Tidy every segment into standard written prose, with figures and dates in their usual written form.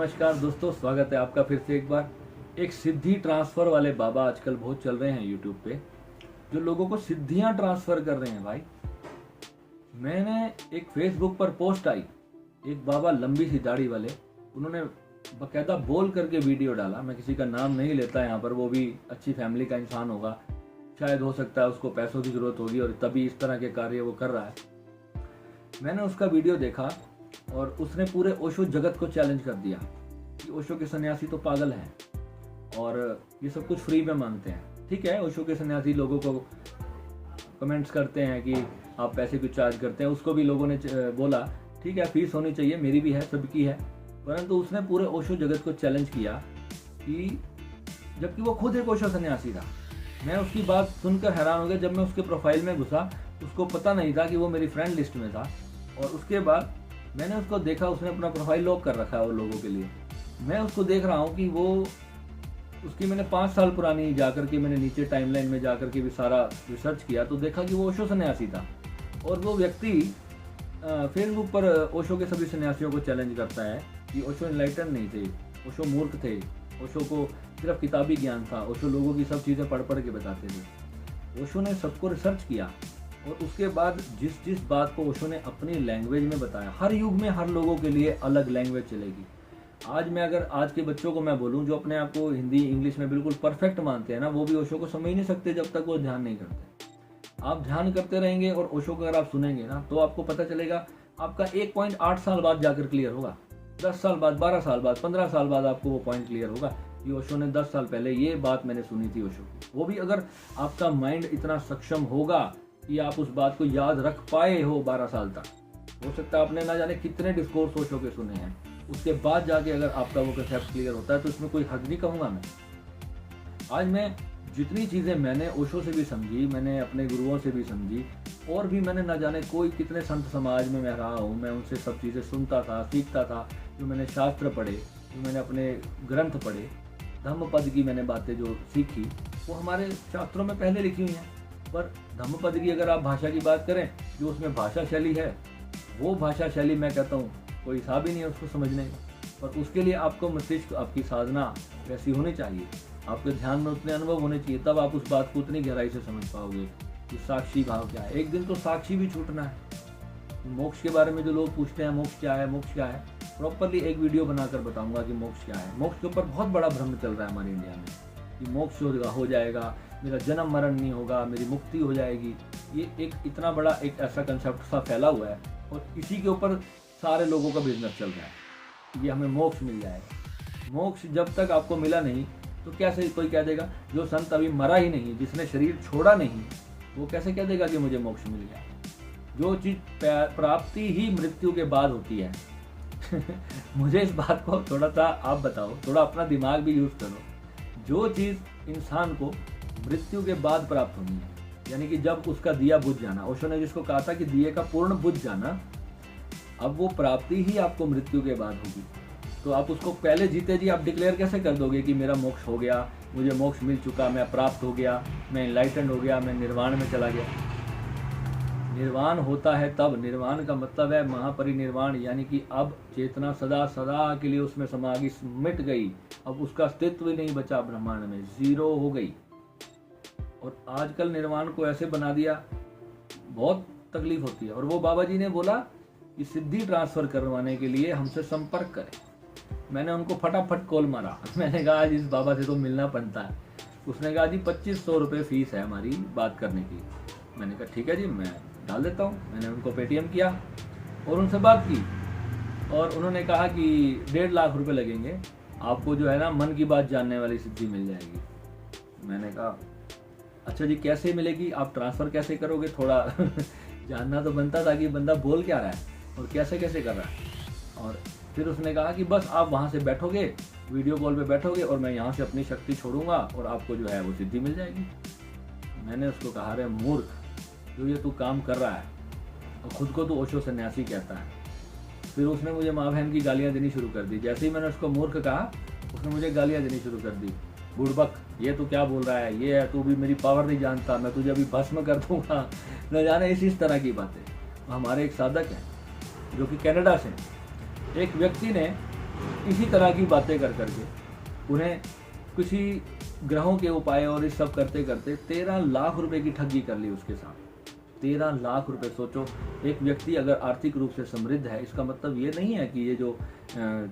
नमस्कार दोस्तों, स्वागत है आपका फिर से एक बार। एक सिद्धि ट्रांसफर वाले बाबा आजकल बहुत चल रहे हैं यूट्यूब पे, जो लोगों को सिद्धियां ट्रांसफर कर रहे हैं। भाई मैंने एक फेसबुक पर पोस्ट आई, एक बाबा लंबी सी दाढ़ी वाले, उन्होंने बकायदा बोल करके वीडियो डाला। मैं किसी का नाम नहीं लेता यहाँ पर, वो भी अच्छी फैमिली का इंसान होगा, शायद हो सकता है उसको पैसों की जरूरत होगी और तभी इस तरह के कार्य वो कर रहा है। मैंने उसका वीडियो देखा और उसने पूरे ओशो जगत को चैलेंज कर दिया कि ओशो के सन्यासी तो पागल हैं और ये सब कुछ फ्री में मांगते हैं। ठीक है, ओशो के सन्यासी लोगों को कमेंट्स करते हैं कि आप पैसे क्यों चार्ज करते हैं। उसको भी लोगों ने बोला ठीक है, फीस होनी चाहिए, मेरी भी है, सबकी है। परंतु उसने पूरे ओशो जगत को चैलेंज किया कि जबकि वो खुद एक ओशो सन्यासी था। मैं उसकी बात सुनकर हैरान हो गया। जब मैं उसके प्रोफाइल में घुसा, उसको पता नहीं था कि वो मेरी फ्रेंड लिस्ट में था। और उसके बाद मैंने उसको देखा, उसने अपना प्रोफाइल लॉक कर रखा है वो लोगों के लिए। मैं उसको देख रहा हूँ कि वो उसकी मैंने 5 साल पुरानी जाकर के मैंने नीचे टाइमलाइन में जाकर के भी सारा रिसर्च किया तो देखा कि वो ओशो सन्यासी था। और वो व्यक्ति फेसबुक पर ओशो के सभी सन्यासियों को चैलेंज करता है कि ओशो एनलाइटन नहीं थे, ओशो मूर्ख थे, ओशो को सिर्फ किताबी ज्ञान था, ओशो लोगों की सब चीज़ें पढ़ पढ़ के बताते थे। ओशो ने सबको रिसर्च किया और उसके बाद जिस जिस बात को ओशो ने अपनी लैंग्वेज में बताया, हर युग में हर लोगों के लिए अलग लैंग्वेज चलेगी। आज मैं अगर आज के बच्चों को मैं बोलूं जो अपने आप को हिंदी इंग्लिश में बिल्कुल परफेक्ट मानते हैं ना, वो भी ओशो को समझ नहीं सकते जब तक वो ध्यान नहीं करते। आप ध्यान करते रहेंगे और ओशो को अगर आप सुनेंगे ना, तो आपको पता चलेगा आपका 1.8 साल बाद जाकर क्लियर होगा, 10 साल बाद, 12 साल बाद, 15 साल बाद आपको वो पॉइंट क्लियर होगा कि ओशो ने 10 साल पहले ये बात मैंने सुनी थी ओशो की। वो भी अगर आपका माइंड इतना सक्षम होगा कि आप उस बात को याद रख पाए हो 12 साल तक। हो सकता है आपने ना जाने कितने डिस्कोर्स ओशो के सुने हैं, उसके बाद जाके अगर आपका वो कंसेप्ट क्लियर होता है तो इसमें कोई हद नहीं कहूँगा मैं। आज मैं जितनी चीज़ें मैंने ओशो से भी समझी, मैंने अपने गुरुओं से भी समझी, और भी मैंने ना जाने कोई कितने संत समाज में मैं रहा हूँ, मैं उनसे सब चीज़ें सुनता था, सीखता था। जो मैंने शास्त्र पढ़े, जो मैंने अपने ग्रंथ पढ़े, धम्मपद की मैंने बातें जो सीखी वो हमारे शास्त्रों में पहले लिखी हुई हैं। पर धम्मपद की अगर आप भाषा की बात करें, जो उसमें भाषा शैली है, वो भाषा शैली मैं कहता हूँ कोई हिसाब ही नहीं है उसको समझने का। पर उसके लिए आपको मस्तिष्क, आपकी साधना वैसी होनी चाहिए, आपके ध्यान में उतने अनुभव होने चाहिए, तब आप उस बात को उतनी गहराई से समझ पाओगे कि साक्षी भाव क्या है। एक दिन तो साक्षी भी छूटना है। मोक्ष के बारे में जो लोग पूछते हैं मोक्ष क्या है, मोक्ष क्या है, प्रॉपरली एक वीडियो बनाकर बताऊंगा कि मोक्ष क्या है। मोक्ष के ऊपर बहुत बड़ा भ्रम चल रहा है हमारे इंडिया में कि मोक्ष हो जाएगा, मेरा जन्म मरण नहीं होगा, मेरी मुक्ति हो जाएगी। ये एक इतना बड़ा एक ऐसा कंसेप्ट सा फैला हुआ है और इसी के ऊपर सारे लोगों का बिजनेस चल रहा है। ये हमें मोक्ष मिल जाएगा। मोक्ष जब तक आपको मिला नहीं तो कैसे कोई कह देगा, जो संत अभी मरा ही नहीं, जिसने शरीर छोड़ा नहीं, वो कैसे कह देगा कि मुझे मोक्ष मिल गया। जो चीज़ प्राप्ति ही मृत्यु के बाद होती है मुझे इस बात को थोड़ा सा आप बताओ, थोड़ा अपना दिमाग भी यूज करो। जो चीज़ इंसान को मृत्यु के बाद प्राप्त होनी है, यानी कि जब उसका दिया बुझ जाना, ओशो ने जिसको कहा था कि दिए का पूर्ण बुझ जाना, अब वो प्राप्ति ही आपको मृत्यु के बाद होगी। तो आप उसको पहले जीते जी आप डिक्लेयर कैसे कर दोगे कि मेरा मोक्ष हो गया, मुझे मोक्ष मिल चुका, मैं प्राप्त हो गया, मैं एनलाइटेंड हो गया, मैं निर्वाण में चला गया। निर्वाण होता है तब, निर्वाण का मतलब है महापरिनिर्वाण, यानी कि अब चेतना सदा सदा के लिए उसमें समा गई, मिट गई, अब उसका अस्तित्व ही नहीं बचा ब्रह्मांड में, जीरो हो गई। और आजकल निर्वाण को ऐसे बना दिया, बहुत तकलीफ होती है। और वो बाबा जी ने बोला कि सिद्धि ट्रांसफर करवाने के लिए हमसे संपर्क करें। मैंने उनको फटाफट कॉल मारा। मैंने कहा आज इस बाबा से तो मिलना बनता है। उसने कहा जी 2500 रुपये फीस है हमारी बात करने की। मैंने कहा ठीक है जी, मैं डाल देता हूँ। मैंने उनको पेटीएम किया और उनसे बात की और उन्होंने कहा कि 1.5 लाख रुपए लगेंगे, आपको जो है ना मन की बात जानने वाली सिद्धि मिल जाएगी। मैंने कहा अच्छा जी, कैसे मिलेगी, आप ट्रांसफ़र कैसे करोगे, थोड़ा जानना तो बनता था कि बंदा बोल क्या रहा है और कैसे कैसे कर रहा है। और फिर उसने कहा कि बस आप वहाँ से बैठोगे, वीडियो कॉल पे बैठोगे और मैं यहाँ से अपनी शक्ति छोड़ूंगा और आपको जो है वो सिद्धि मिल जाएगी। मैंने उसको कहा रे मूर्ख, जो ये तू काम कर रहा है और खुद को तू ओशो सन्यासी कहता है। फिर उसने मुझे माँ बहन की गालियाँ देनी शुरू कर दी। जैसे ही मैंने उसको मूर्ख कहा, उसने मुझे गालियाँ देनी शुरू कर दी। बुड़बक, ये तू क्या बोल रहा है, ये है, तू भी मेरी पावर नहीं जानता, मैं तुझे अभी भस्म कर दूंगा, न जाने इस तरह की बातें। हमारे एक साधक हैं जो कि कनाडा से, एक व्यक्ति ने इसी तरह की बातें कर करके उन्हें किसी ग्रहों के उपाय और इस सब करते करते 13 लाख रुपए की ठगी कर ली उसके साथ। 13 लाख रुपए। सोचो, एक व्यक्ति अगर आर्थिक रूप से समृद्ध है, इसका मतलब ये नहीं है कि ये जो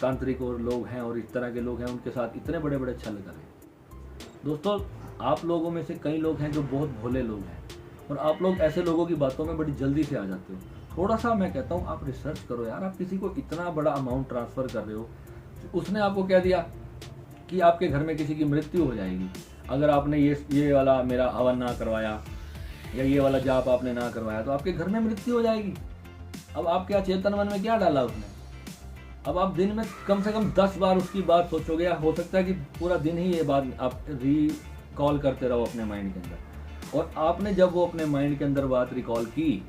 तांत्रिक और लोग हैं और इस तरह के लोग हैं उनके साथ इतने बड़े बड़े छल करें। दोस्तों, आप लोगों में से कई लोग हैं जो बहुत भोले लोग हैं और आप लोग ऐसे लोगों की बातों में बड़ी जल्दी से आ जाते हो। थोड़ा सा मैं कहता हूँ आप रिसर्च करो यार। आप किसी को इतना बड़ा अमाउंट ट्रांसफर कर रहे हो, उसने आपको कह दिया कि आपके घर में किसी की मृत्यु हो जाएगी अगर आपने ये वाला मेरा हवन ना करवाया या ये वाला जाप आपने ना करवाया, तो आपके घर में मृत्यु हो जाएगी। अब आप क्या चेतन मन में क्या डाला उसने? अब आप दिन में कम से कम 10 बार उसकी बात सोचोगे, या हो सकता है कि पूरा दिन ही ये बात आप रिकॉल करते रहो अपने माइंड के अंदर। और आपने जब वो अपने माइंड के अंदर बात रिकॉल की,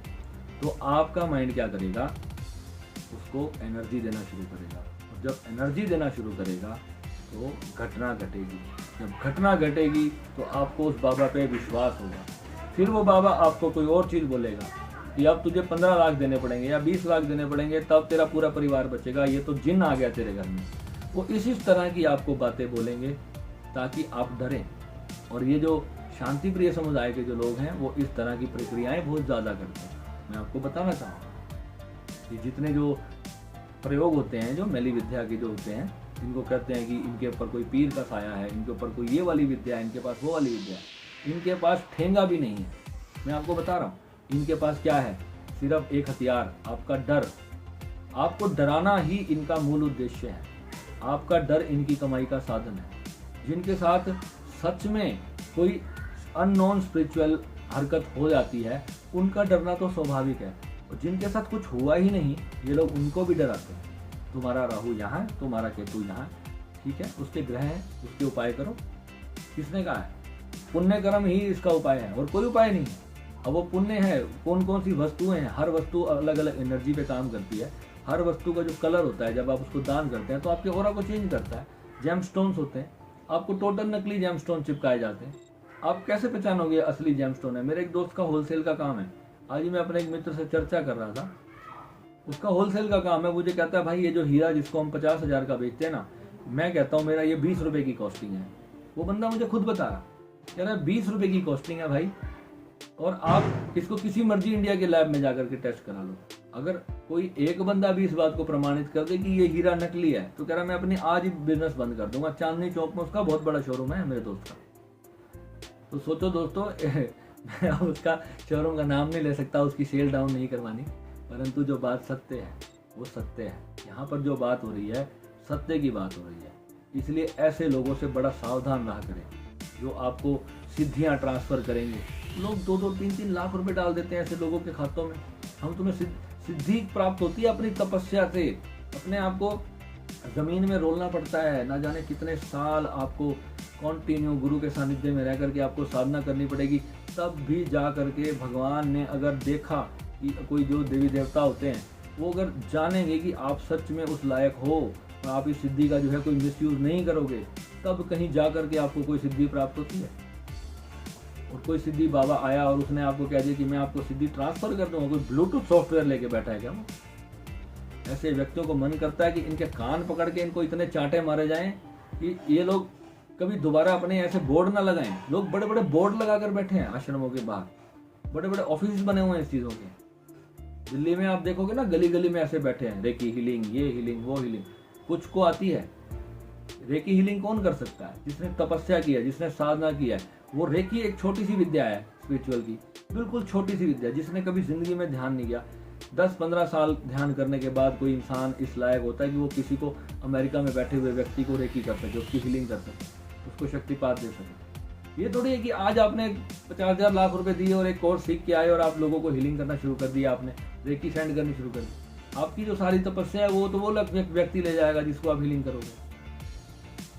तो आपका माइंड क्या करेगा? उसको एनर्जी देना शुरू करेगा। और जब एनर्जी देना शुरू करेगा तो घटना घटेगी। जब घटना घटेगी तो आपको उस बाबा पे विश्वास होगा। फिर वो बाबा आपको कोई और चीज़ बोलेगा कि अब तुझे 15 लाख देने पड़ेंगे या 20 लाख देने पड़ेंगे, तब तेरा पूरा परिवार बचेगा, ये तो जिन आ गया तेरे घर में। वो इसी तरह की आपको बातें बोलेंगे ताकि आप डरें। और ये जो शांति प्रिय समुदाय के जो लोग हैं वो इस तरह की प्रक्रियाएं बहुत ज़्यादा करते हैं। मैं आपको बताना चाहूँगा कि जितने जो प्रयोग होते हैं, जो मैली विद्या के जो होते हैं, इनको कहते हैं कि इनके ऊपर कोई पीर का साया है, इनके ऊपर कोई ये वाली विद्या है, इनके पास वो वाली विद्या है, इनके पास ठेंगा भी नहीं है। मैं आपको बता रहा हूँ, इनके पास क्या है? सिर्फ एक हथियार, आपका डर। आपको डराना ही इनका मूल उद्देश्य है। आपका डर इनकी कमाई का साधन है। जिनके साथ सच में कोई अननोन स्पिरिचुअल हरकत हो जाती है, उनका डरना तो स्वाभाविक है। और जिनके साथ कुछ हुआ ही नहीं, ये लोग उनको भी डराते हैं। तुम्हारा राहु यहाँ है, तुम्हारा केतु यहाँ है, ठीक है, उसके ग्रह हैं, उसके उपाय करो। किसने कहा है? पुण्य कर्म ही इसका उपाय है और कोई उपाय नहीं है। अब वो पुण्य है, कौन कौन सी वस्तुएं हैं? हर वस्तु अलग अलग एनर्जी पे काम करती है। हर वस्तु का जो कलर होता है, जब आप उसको दान करते हैं तो आपके ऑरा को चेंज करता है। जेमस्टोन्स होते हैं, आपको टोटल नकली जेमस्टोन चिपकाए जाते हैं। आप कैसे पहचानोगे असली जेमस्टोन है? मेरे एक दोस्त का होलसेल का काम है। आज ही मैं अपने एक मित्र से चर्चा कर रहा था, उसका होलसेल का काम है। मुझे कहता है भाई ये जो हीरा जिसको हम 50,000 का बेचते हैं ना, मैं कहता हूँ मेरा ये 20 रुपए की कॉस्टिंग है। वो बंदा मुझे खुद बता रहा, कह रहा है 20 रुपए की कॉस्टिंग है भाई, और आप इसको किसी मर्जी इंडिया के लैब में जाकर के टेस्ट करा लो। अगर कोई एक बंदा भी इस बात को प्रमाणित कर दे कि ये हीरा नकली है, तो कह रहा मैं अपनी आज ही बिजनेस बंद कर दूंगा। चांदनी चौक में उसका बहुत बड़ा शोरूम है मेरे दोस्त का। तो सोचो दोस्तों, मैं उसका शोरूम का नाम नहीं ले सकता, उसकी सेल डाउन नहीं करवानी, परंतु जो बात सत्य है वो सत्य है। यहाँ पर जो बात हो रही है सत्य की बात हो रही है। इसलिए ऐसे लोगों से बड़ा सावधान रहा करें जो आपको सिद्धियाँ ट्रांसफर करेंगे। लोग 2-2, 3-3 लाख रुपए डाल देते हैं ऐसे लोगों के खातों में। हम तुम्हें सिद्धि प्राप्त होती है अपनी तपस्या से। अपने आप को जमीन में रोलना पड़ता है, ना जाने कितने साल आपको कॉन्टिन्यू गुरु के सानिध्य में रह करके आपको साधना करनी पड़ेगी। तब भी जा करके भगवान ने अगर देखा कि कोई जो देवी देवता होते हैं वो अगर जानेंगे कि आप सच में उस लायक हो और आप इस सिद्धि का जो है कोई मिसयूज नहीं करोगे, तब कहीं जा करके आपको कोई सिद्धि प्राप्त होती है। और कोई सिद्धि बाबा आया और उसने आपको कह दिया कि मैं आपको सिद्धि ट्रांसफर कर दूंगा, कोई ब्लूटूथ सॉफ्टवेयर लेके बैठा है क्या वो? ऐसे व्यक्तियों को मन करता है कि इनके कान पकड़ के इनको इतने चांटे मारे जाएं कि ये लोग कभी दोबारा अपने ऐसे बोर्ड ना लगाएं। लोग बड़े बड़े बोर्ड लगाकर बैठे हैं आश्रमों के बाहर, बड़े बड़े ऑफिस बने हुए हैं इस चीज़ों के। दिल्ली में आप देखोगे ना, गली गली में ऐसे बैठे हैं, रेकी हीलिंग, ये हीलिंग, वो हीलिंग। कुछ को आती है रेकी हीलिंग। कौन कर सकता है? जिसने तपस्या की है, जिसने साधना की है। वो रेकी एक छोटी सी विद्या है स्पिरिचुअल की, बिल्कुल छोटी सी विद्या। जिसने कभी जिंदगी में ध्यान नहीं किया, 10-15 साल ध्यान करने के बाद कोई इंसान इस लायक होता है कि वो किसी को अमेरिका में बैठे हुए व्यक्ति को रेकी कर सके, उसकी हीलिंग कर सके, उसको शक्तिपात दे सके। ये थोड़ी है कि आज आपने 50,000 लाख रुपए दिए और एक कोर्स सीख के आए और आप लोगों को हीलिंग करना शुरू कर दिया, आपने रेकी सेंड करनी शुरू कर दी। आपकी जो सारी तपस्या है वो तो वो व्यक्ति ले जाएगा जिसको आप हीलिंग करोगे।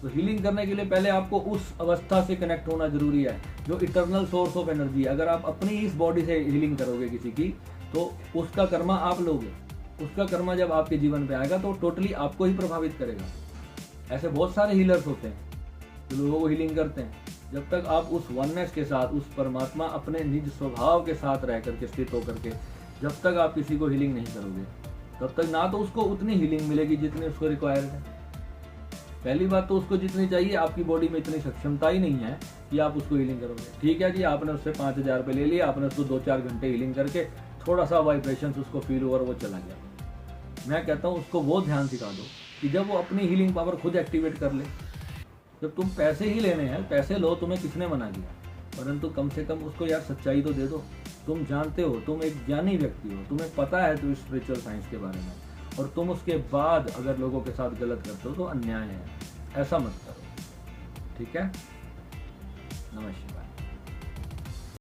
तो हीलिंग करने के लिए पहले आपको उस अवस्था से कनेक्ट होना जरूरी है जो इटर्नल सोर्स ऑफ एनर्जी है। अगर आप अपनी इस बॉडी से हीलिंग करोगे किसी की, तो उसका कर्मा आप लोगे। उसका कर्मा जब आपके जीवन पे आएगा तो टोटली आपको ही प्रभावित करेगा। ऐसे बहुत सारे हीलर्स होते हैं जो लोगों को हीलिंग करते हैं। जब तक आप उस वननेस के साथ, उस परमात्मा अपने निज स्वभाव के साथ रह करके, स्थित होकर के, जब तक आप किसी को हीलिंग नहीं करोगे, तब तक ना तो उसको उतनी हीलिंग मिलेगी जितनी उसको रिक्वायर्ड है। पहली बात तो उसको जितनी चाहिए, आपकी बॉडी में इतनी सक्षमता ही नहीं है कि आप उसको हीलिंग करोगे। ठीक है जी, आपने उससे 5,000 रुपये ले लिया, आपने उसको 2-4 घंटे हीलिंग करके थोड़ा सा वाइब्रेशन उसको फील हुआ और वो चला गया। मैं कहता हूँ उसको वो ध्यान सिखा दो कि जब वो अपनी हीलिंग पावर खुद एक्टिवेट कर ले। जब तुम पैसे ही लेने हैं, पैसे लो, तुम्हें किसने मना किया, परंतु कम से कम उसको यार सच्चाई तो दे दो। तुम जानते हो, तुम एक ज्ञानी व्यक्ति हो, तुम्हें पता है तो स्पिरिचुअल साइंस के बारे में, और तुम उसके बाद अगर लोगों के साथ गलत करते हो तो अन्याय है। ऐसा मत करो, ठीक है। नमस्कार।